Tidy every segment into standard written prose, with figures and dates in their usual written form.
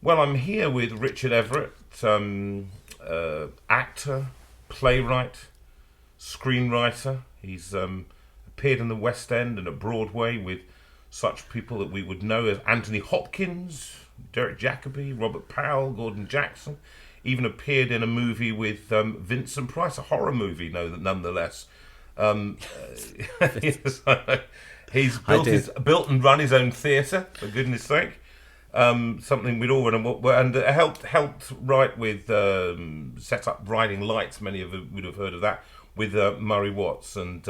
Well, I'm here with Richard Everett, actor, playwright, screenwriter. He's appeared in the West End and at Broadway with such people that we would know as Anthony Hopkins, Derek Jacobi, Robert Powell, Gordon Jackson. Even appeared in a movie with Vincent Price, a horror movie, nonetheless. Yes, he's built and run his own theatre, for goodness sake. Something we'd all and helped write with set up Riding Lights. Many of you would have heard of that with Murray Watts, and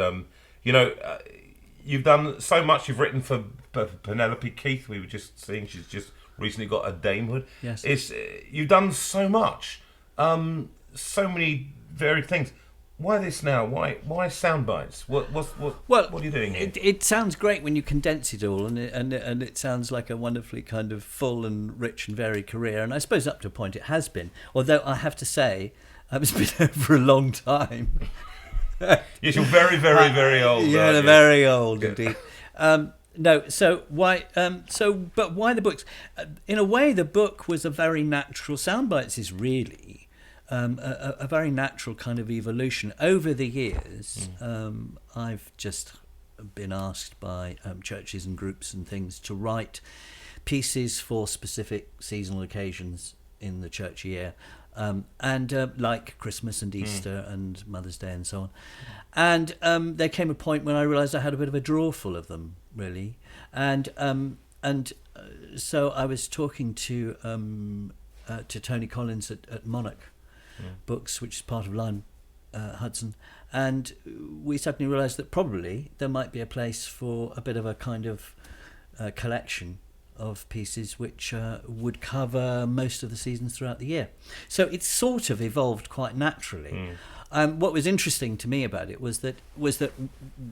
you've done so much. You've written for Penelope Keith. We were just seeing she's just recently got a damehood. Yes, you've done so much, so many varied things. Why this now? Why sound bites? What are you doing here? It sounds great when you condense it all, and it sounds like a wonderfully kind of full and rich and varied career. And I suppose up to a point it has been. Although I have to say, it's been over a long time. Yes, you're very, very, very old. Yeah, very old indeed. No, so why? But why the books? In a way, the book was a very natural. Soundbites is really. A very natural kind of evolution. Over the years, I've just been asked by churches and groups and things to write pieces for specific seasonal occasions in the church year, and like Christmas and Easter and Mother's Day and so on. And there came a point when I realised I had a bit of a drawer full of them, really. And so I was talking to Tony Collins at Monarch Books, which is part of Lime Hudson, and we suddenly realised that probably there might be a place for a bit of a kind of collection of pieces which would cover most of the seasons throughout the year. So it sort of evolved quite naturally. What was interesting to me about it was that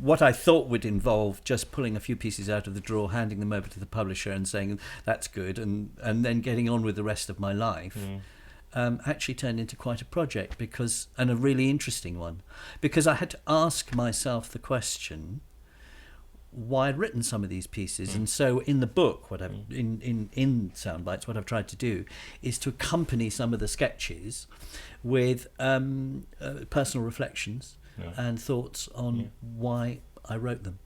what I thought would involve just pulling a few pieces out of the drawer, handing them over to the publisher and saying that's good, and then getting on with the rest of my life. Actually turned into quite a project, and a really interesting one, because I had to ask myself the question why I'd written some of these pieces. And so in the book, what I've in Soundbites, what I've tried to do is to accompany some of the sketches with personal reflections and thoughts on why I wrote them.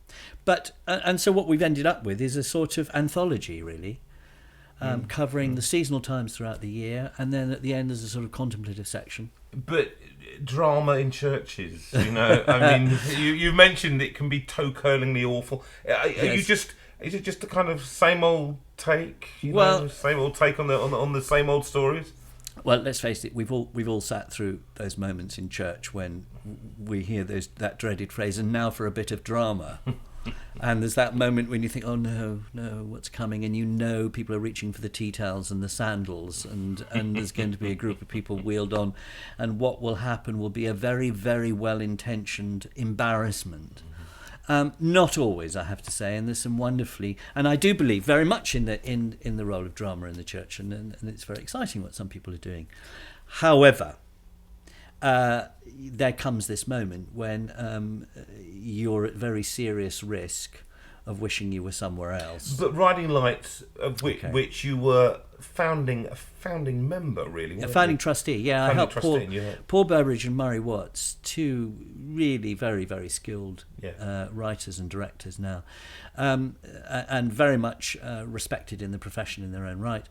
But and so what we've ended up with is a sort of anthology, really. Covering the seasonal times throughout the year, and then at the end there's a sort of contemplative section. But drama in churches, I mean, you mentioned it can be toe-curlingly awful. Is it just a kind of same old take? Same old take on the same old stories? Well, let's face it, we've all sat through those moments in church when we hear that dreaded phrase, and now for a bit of drama. And there's that moment when you think, oh no, what's coming? And people are reaching for the tea towels and the sandals, and there's going to be a group of people wheeled on, and what will happen will be a very, very well-intentioned embarrassment. Not always, I have to say, and there's some wonderfully, and I do believe very much in the role of drama in the church, and it's very exciting what some people are doing. However, there comes this moment when you're at very serious risk of wishing you were somewhere else. But Riding Lights, of which you were a founding member, really. A founding trustee, yeah. I helped Paul Burbridge and Murray Watts, two really very, very skilled writers and directors now, and very much respected in the profession in their own right.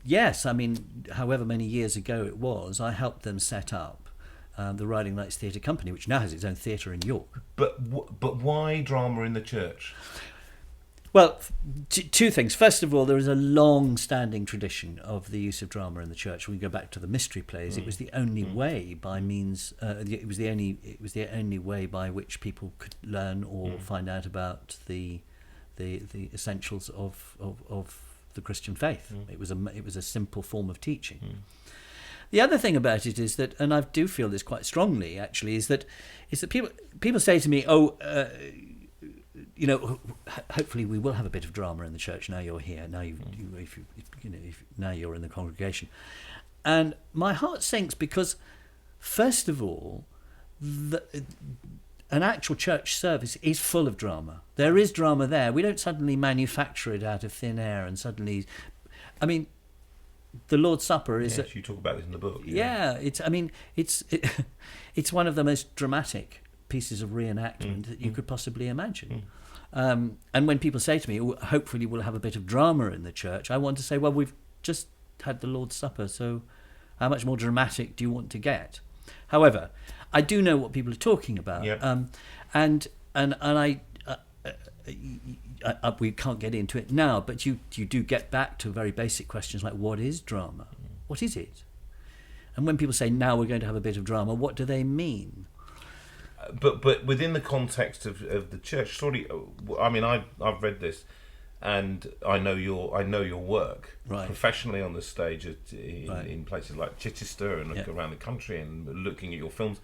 Yes, I mean, however many years ago it was, I helped them set up the Riding Lights Theatre Company, which now has its own theatre in York. But why drama in the church? Well, two things. First of all, there is a long-standing tradition of the use of drama in the church. We go back to the mystery plays. It was the only way by means. It was the only way by which people could learn or find out about the essentials of the Christian faith. It was a simple form of teaching. The other thing about it is that, and I do feel this quite strongly actually, is that people say to me, hopefully we will have a bit of drama in the church now you're here, now now you're in the congregation, and my heart sinks because, first of all, an actual church service is full of drama. There is drama there. We don't suddenly manufacture it out of thin air and suddenly I mean, the Lord's Supper is. Yes, you talk about this in the book. Yeah, it's one of the most dramatic pieces of reenactment that you could possibly imagine. And when people say to me, "Oh, hopefully we'll have a bit of drama in the church," I want to say, well, we've just had the Lord's Supper, so how much more dramatic do you want to get? However, I do know what people are talking about, and we can't get into it now, but you do get back to very basic questions like, what is drama? What is it? And when people say, now we're going to have a bit of drama, what do they mean? But within the context of the church, sorry, I mean, I've read this, and I know your work professionally on the stage in places like Chichester and around the country, and looking at your films,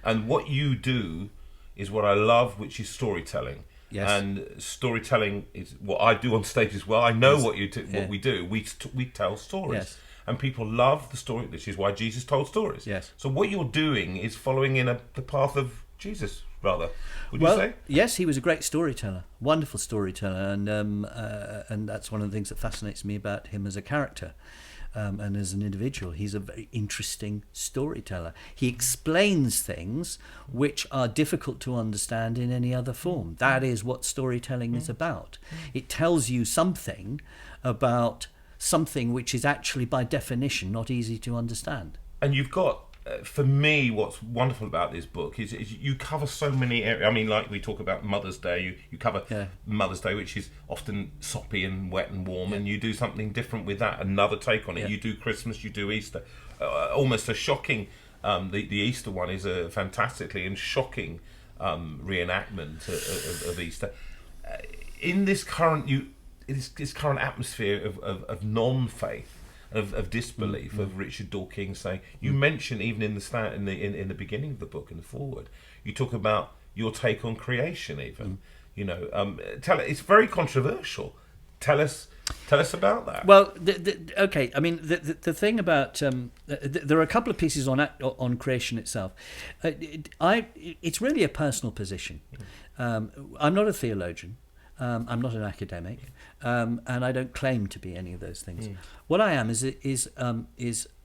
and what you do is what I love, which is storytelling. Yes. And storytelling is what I do on stage as well. I know what you do, what we do. We tell stories, and people love the story. This is why Jesus told stories. Yes. So what you're doing is following in the path of Jesus, rather. Would you say? Yes, he was a great storyteller, wonderful storyteller, and that's one of the things that fascinates me about him as a character. And as an individual, he's a very interesting storyteller. He explains things which are difficult to understand in any other form. That is what storytelling is about. It tells you something about something which is actually, by definition, not easy to understand. And you've got, for me, what's wonderful about this book is you cover so many areas. I mean, like we talk about Mother's Day, you cover Mother's Day, which is often soppy and wet and warm, and you do something different with that, another take on it. You do Christmas, you do Easter, almost a shocking. The Easter one is a fantastically and shocking reenactment of Easter. In this current current atmosphere of non-faith. Of disbelief, of Richard Dawkins saying, you mention even in the beginning of the book, in the foreword, you talk about your take on creation. Even it's very controversial. Tell us about that. Well, okay. I mean, the thing about there are a couple of pieces on creation itself. It's really a personal position. I'm not a theologian. I'm not an academic, and I don't claim to be any of those things. What I am is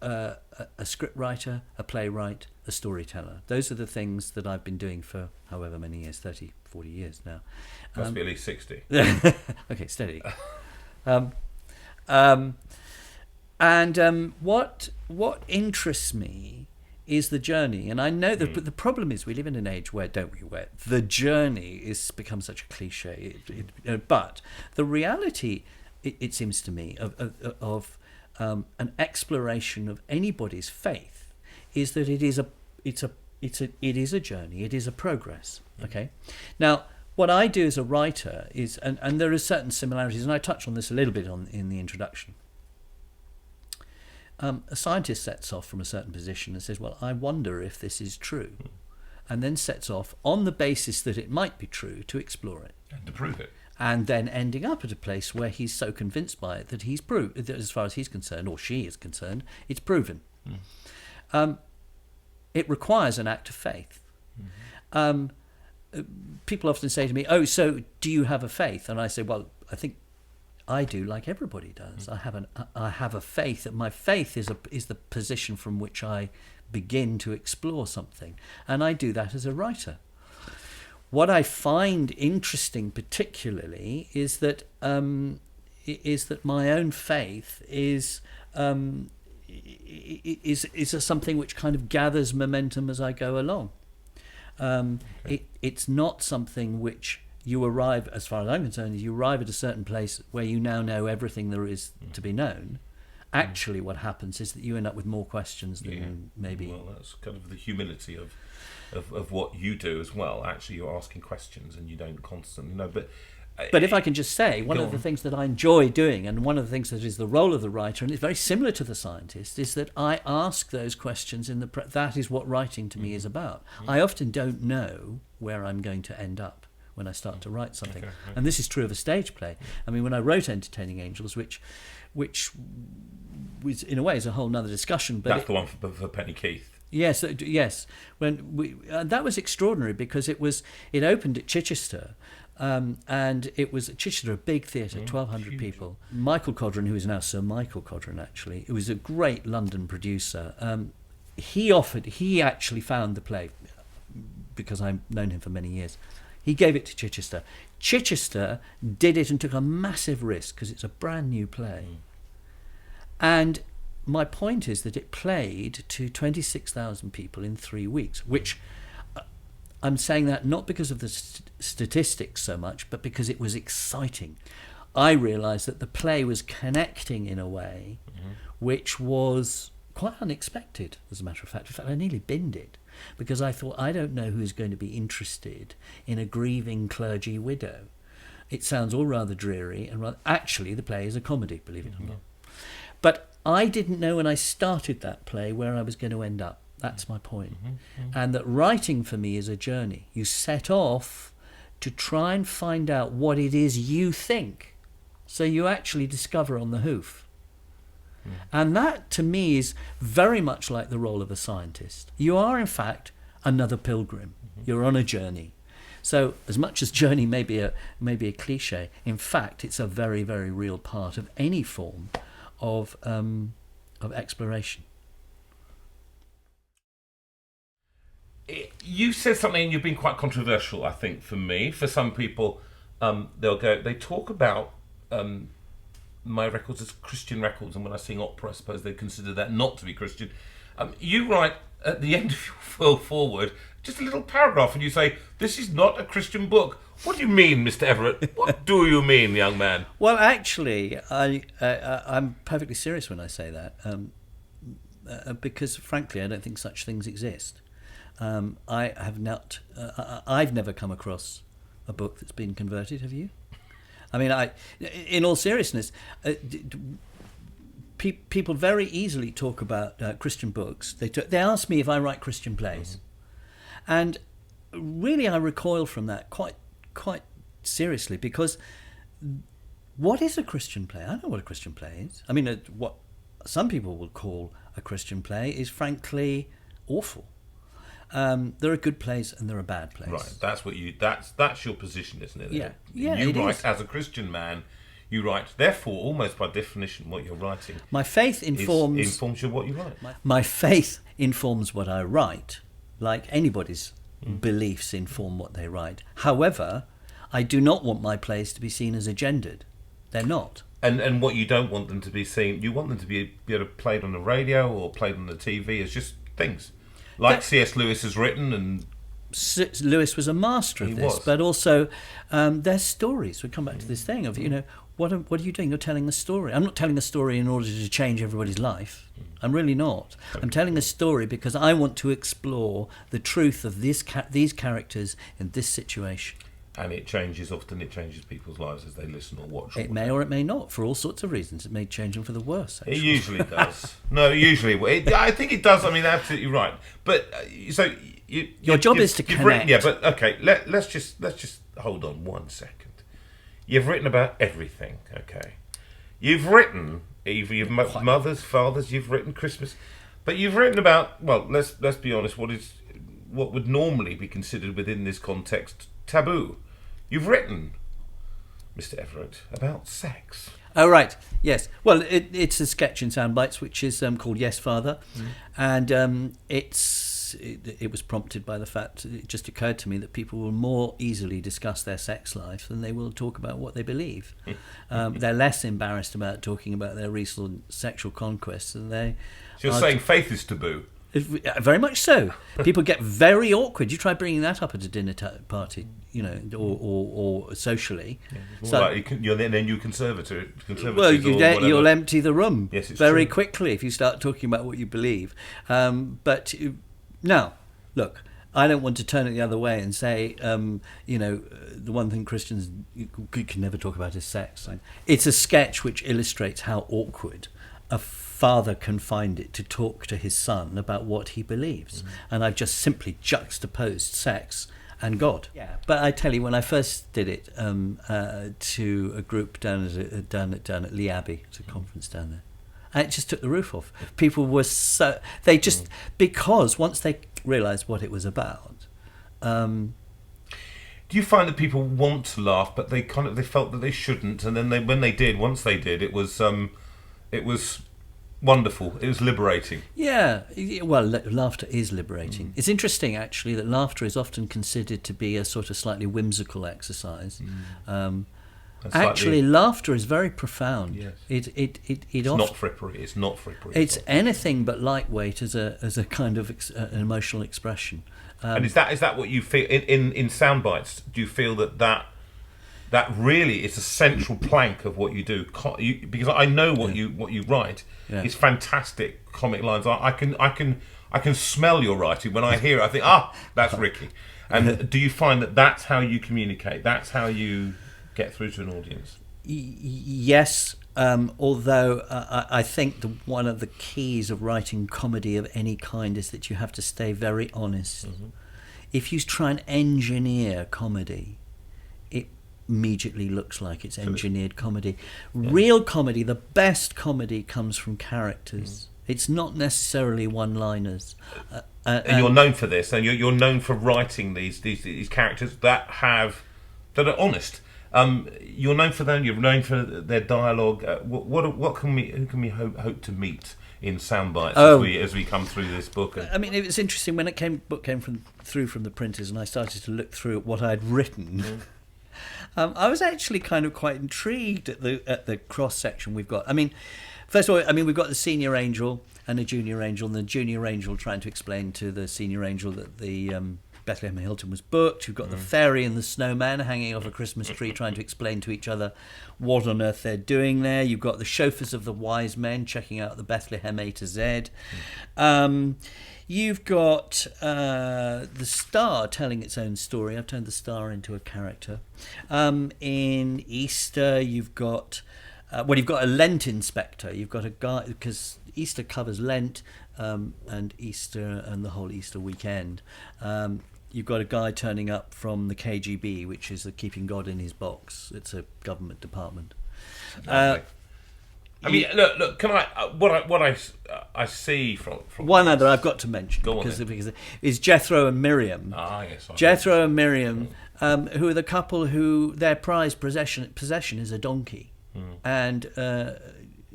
a script writer, a playwright, a storyteller. Those are the things that I've been doing for however many years, 30, 40 years now. Must be at least 60. Okay, steady. What interests me is the journey, and I know that the problem is we live in an age where the journey is become such a cliche. But the reality, it seems to me, of an exploration of anybody's faith is that it is a journey. It is a progress. Okay, now what I do as a writer is, and there are certain similarities, and I touch on this a little bit in the introduction. A scientist sets off from a certain position and says, well, I wonder if this is true, and then sets off on the basis that it might be true to explore it. And to prove it. And then ending up at a place where he's so convinced by it that he's proved, that as far as he's concerned, or she is concerned, it's proven. It requires an act of faith. People often say to me, oh, so do you have a faith? And I say, well, I think I do, like everybody does. I have a faith. That my faith is the position from which I begin to explore something, and I do that as a writer. What I find interesting, particularly, is that my own faith is something which kind of gathers momentum as I go along. It's not something which you arrive, as far as I'm concerned, you arrive at a certain place where you now know everything there is to be known. Actually, what happens is that you end up with more questions than maybe. Well, that's kind of the humility of what you do as well. Actually, you're asking questions and you don't constantly know. But if I can just say, one of the things that I enjoy doing, and one of the things that is the role of the writer, and it's very similar to the scientist, is that I ask those questions that is what writing to me is about. I often don't know where I'm going to end up when I start to write something. Okay. And this is true of a stage play. I mean, when I wrote Entertaining Angels, which was, in a way, is a whole nother discussion. But that's the one for Penny Keith. Yes. When that was extraordinary because it opened at Chichester, And it was at Chichester, a big theatre, 1,200 people. Michael Codron, who is now Sir Michael Codron, actually, who was a great London producer, he actually found the play, because I've known him for many years. He gave it to Chichester. Chichester did it and took a massive risk because it's a brand new play. And my point is that it played to 26,000 people in 3 weeks, which I'm saying that not because of the statistics so much, but because it was exciting. I realised that the play was connecting in a way which was quite unexpected, as a matter of fact. In fact, I nearly binned it because I thought, I don't know who's going to be interested in a grieving clergy widow. It sounds all rather dreary, and actually the play is a comedy, believe it or not. But I didn't know when I started that play where I was going to end up. That's my point. And that writing for me is a journey. You set off to try and find out what it is you think. So you actually discover on the hoof. And that, to me, is very much like the role of a scientist. You are, in fact, another pilgrim. You're on a journey. So as much as journey may be a cliche, in fact, it's a very, very real part of any form of exploration. You said something, and you've been quite controversial, I think, for me. For some people, they talk about my records as Christian records, and when I sing opera, I suppose they consider that not to be Christian. You write at the end of your foreword just a little paragraph, and you say, "This is not a Christian book." What do you mean, Mr. Everett? What do you mean, young man? Well, actually, I'm perfectly serious when I say that, because, frankly, I don't think such things exist. I've never come across a book that's been converted. Have you? I mean, in all seriousness, people very easily talk about Christian books. They ask me if I write Christian plays, and really I recoil from that quite seriously, because what is a Christian play? I know what a Christian play is. I mean, what some people will call a Christian play is frankly awful. There are good plays and there are bad plays. Right, that's your position, isn't it? Yeah, You write as a Christian man. You write, therefore, almost by definition, what you're writing. My faith informs you what you write. My faith informs what I write, like anybody's beliefs inform what they write. However, I do not want my plays to be seen as agendered. They're not. And what you don't want them to be seen, you want them to be able to played on the radio or played on the TV as just things. Like C.S. Lewis has written, and Lewis was a master of this, but also their stories. We come back to this thing of, what are you doing? You're telling a story. I'm not telling a story in order to change everybody's life. I'm really not. I'm telling a story because I want to explore the truth of these characters in this situation. And it changes people's lives as they listen or watch. It may or it may not, for all sorts of reasons. It may change them for the worse, actually. It usually does. No, usually. I think it does. I mean, absolutely right. But, so... Your job is to connect. But, okay, let's just hold on 1 second. You've written about everything, okay? You've written, either your mothers, fathers, you've written Christmas, but you've written about, well, let's be honest, what would normally be considered within this context taboo. You've written, Mr. Everett, about sex. Oh, right. Yes. Well, it's a sketch in Soundbites, which is called Yes, Father. And it was prompted by the fact, it just occurred to me that people will more easily discuss their sex life than they will talk about what they believe. They're less embarrassed about talking about their recent sexual conquests than they... So you're saying faith is taboo? Very much so. People get very awkward. You try bringing that up at a dinner party, or socially. Yeah, so, like you're conservative. Well, you'll empty the room very true. quickly if you start talking about what you believe. But now, look, I don't want to turn it the other way and say, the one thing Christians can never talk about is sex. It's a sketch which illustrates how awkward a father can find it to talk to his son about what he believes. And I've just simply juxtaposed sex and God. Yeah. But I tell you, when I first did it to a group down at Lee Abbey, it's a conference down there, and it just took the roof off. People were because once they realised what it was about, Do you find that people want to laugh, but they felt that they shouldn't, and then once they did, it was wonderful. It was liberating. Yeah, well, laughter is liberating. It's interesting, actually, that laughter is often considered to be a sort of slightly whimsical exercise. Actually, laughter is very profound. Yes. It's not frippery. It's not frippery. It's anything but lightweight as a kind of an emotional expression. And is that what you feel in sound bites? Do you feel that really is a central plank of what you do? Because I know what you write. Yeah. It's fantastic comic lines. I can smell your writing when I hear it. I think, that's Ricky. And do you find that that's how you communicate? That's how you get through to an audience? Yes. Although I think one of the keys of writing comedy of any kind is that you have to stay very honest. Mm-hmm. If you try and engineer comedy, it immediately looks like it's engineered comedy. Yeah. Real comedy, the best comedy, comes from characters. It's not necessarily one-liners. And you're known for this, and you're known for writing these characters that are honest. You're known for them. You're known for their dialogue. Who can we hope to meet in soundbites as we come through this book? I mean, it was interesting when book came through from the printers, and I started to look through at what I'd written. I was actually kind of quite intrigued at the cross section we've got. I mean, first of all, we've got the senior angel and a junior angel, and the junior angel trying to explain to the senior angel that the Bethlehem Hilton was booked. You've got the fairy and the snowman hanging off a Christmas tree trying to explain to each other what on earth they're doing there. You've got the chauffeurs of the wise men checking out the Bethlehem A to Z. You've got the star telling its own story. I've turned the star into a character. In Easter, you've got you've got a Lent inspector. You've got a guy, because Easter covers Lent and Easter and the whole Easter weekend. You've got a guy turning up from the KGB, which is the Keeping God in His Box. It's a government department. Look. Can what I see from one other I've got to mention because is Jethro and Miriam. Yes. Jethro and Miriam, who are the couple who their prized possession is a donkey, and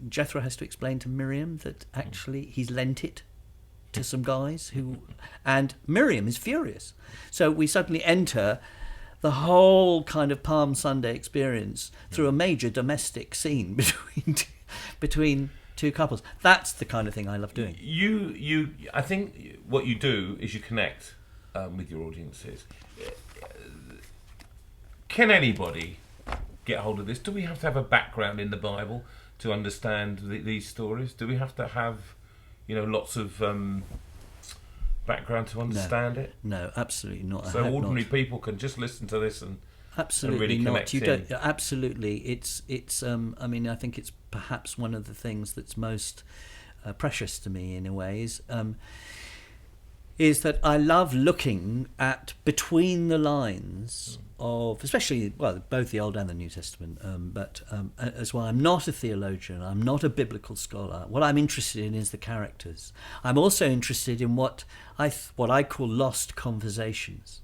Jethro has to explain to Miriam that actually he's lent it to some guys and Miriam is furious. So we suddenly enter the whole kind of Palm Sunday experience through a major domestic scene between two couples. That's the kind of thing I love doing. I think what you do is you connect with your audiences. Can anybody get hold of this? Do we have to have a background in the Bible to understand these stories? Do we have to have lots of background to understand it? No, absolutely not. So ordinary people can just listen to this and absolutely really not. Connect you don't. Absolutely, it's. I think it's perhaps one of the things that's most precious to me in a way is that I love looking at between the lines of, especially, both the Old and the New Testament, but as well, I'm not a theologian, I'm not a biblical scholar. What I'm interested in is the characters. I'm also interested in what I call lost conversations,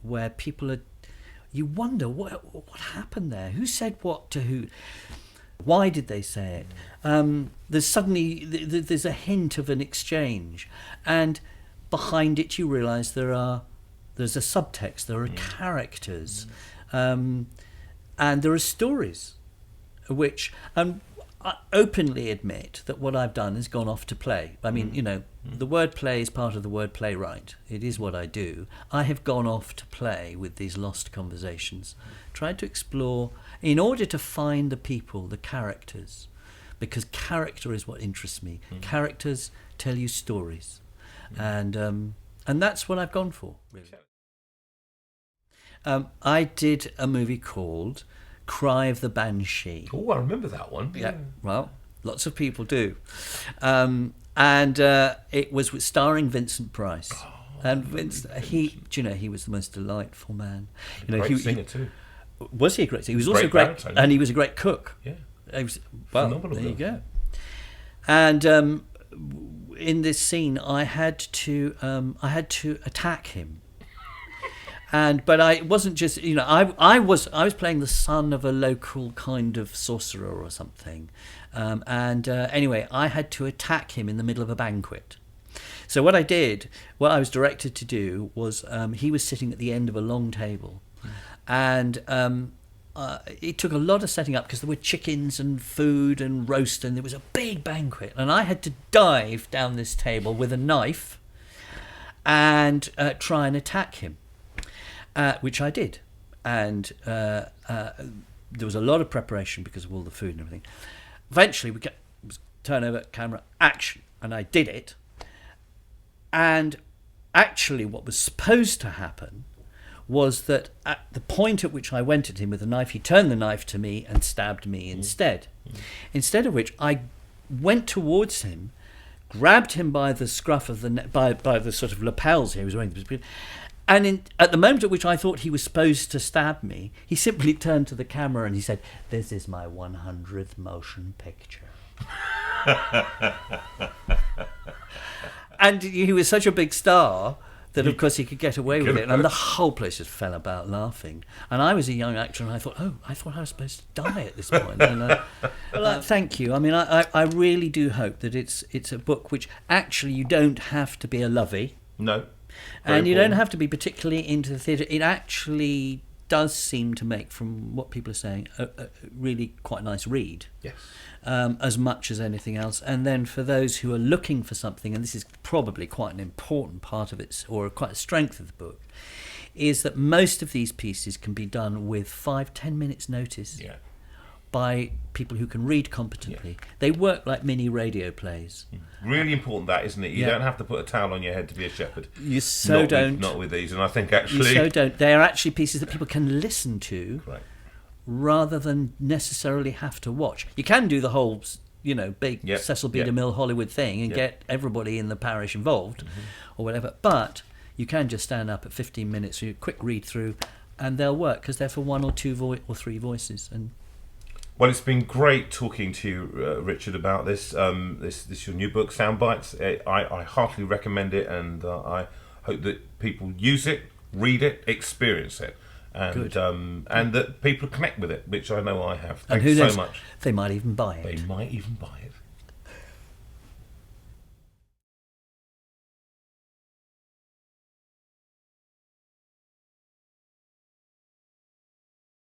where people are, you wonder, what happened there? Who said what to who? Why did they say it? There's a hint of an exchange, and behind it you realise there's a subtext. There are characters, and there are stories, which I openly admit that what I've done is gone off to play. I mean, the word play is part of the word playwright. It is what I do. I have gone off to play with these lost conversations, tried to explore in order to find the people, the characters, because character is what interests me. Characters tell you stories, and that's what I've gone for, really. I did a movie called Cry of the Banshee. Oh, I remember that one. Yeah, well, lots of people do. And it was starring Vincent Price. And Vince, he was the most delightful man. Great singer too. Was he a great singer? He was also great, baritone. and he was a great cook. Yeah. Phenomenal. There you go. And in this scene, I had to attack him. But I wasn't just, I was playing the son of a local kind of sorcerer or something, anyway, I had to attack him in the middle of a banquet. So what I was directed to do was, he was sitting at the end of a long table, and it took a lot of setting up because there were chickens and food and roast, and there was a big banquet, and I had to dive down this table with a knife and try and attack him, which I did. And there was a lot of preparation because of all the food and everything. Eventually, we turn over, camera, action, and I did it. And actually, what was supposed to happen was that at the point at which I went at him with the knife, he turned the knife to me and stabbed me instead. Instead of which, I went towards him, grabbed him by the scruff of the neck, by the sort of lapels he was wearing, and at the moment at which I thought he was supposed to stab me, he simply turned to the camera and he said, "This is my 100th motion picture." And he was such a big star that, of course, he could get away with it. And the whole place just fell about laughing. And I was a young actor, and I thought I was supposed to die at this point. And, thank you. I mean, I really do hope that it's a book which actually you don't have to be a lovey. No. And you don't have to be particularly into the theatre. It actually does seem to make, from what people are saying, a really quite nice read. Yes. As much as anything else. And then for those who are looking for something, and this is probably quite an important part of it, or quite a strength of the book, is that most of these pieces can be done with 5-10 minutes notice by people who can read competently. Yeah. They work like mini radio plays. Really important, that, isn't it? You don't have to put a towel on your head to be a shepherd. You so don't. Not with these, and I think actually... You so don't. They are actually pieces that people can listen to. Correct. Rather than necessarily have to watch. You can do the whole, big Cecil B. DeMille Hollywood thing and get everybody in the parish involved or whatever. But you can just stand up at 15 minutes, a quick read through, and they'll work because they're for one or two or three voices. And well, it's been great talking to you, Richard, about this. This your new book, Soundbites. I heartily recommend it, and I hope that people use it, read it, experience it. And that people connect with it, which I know I have. Thanks so much. They might even buy it. They might even buy it.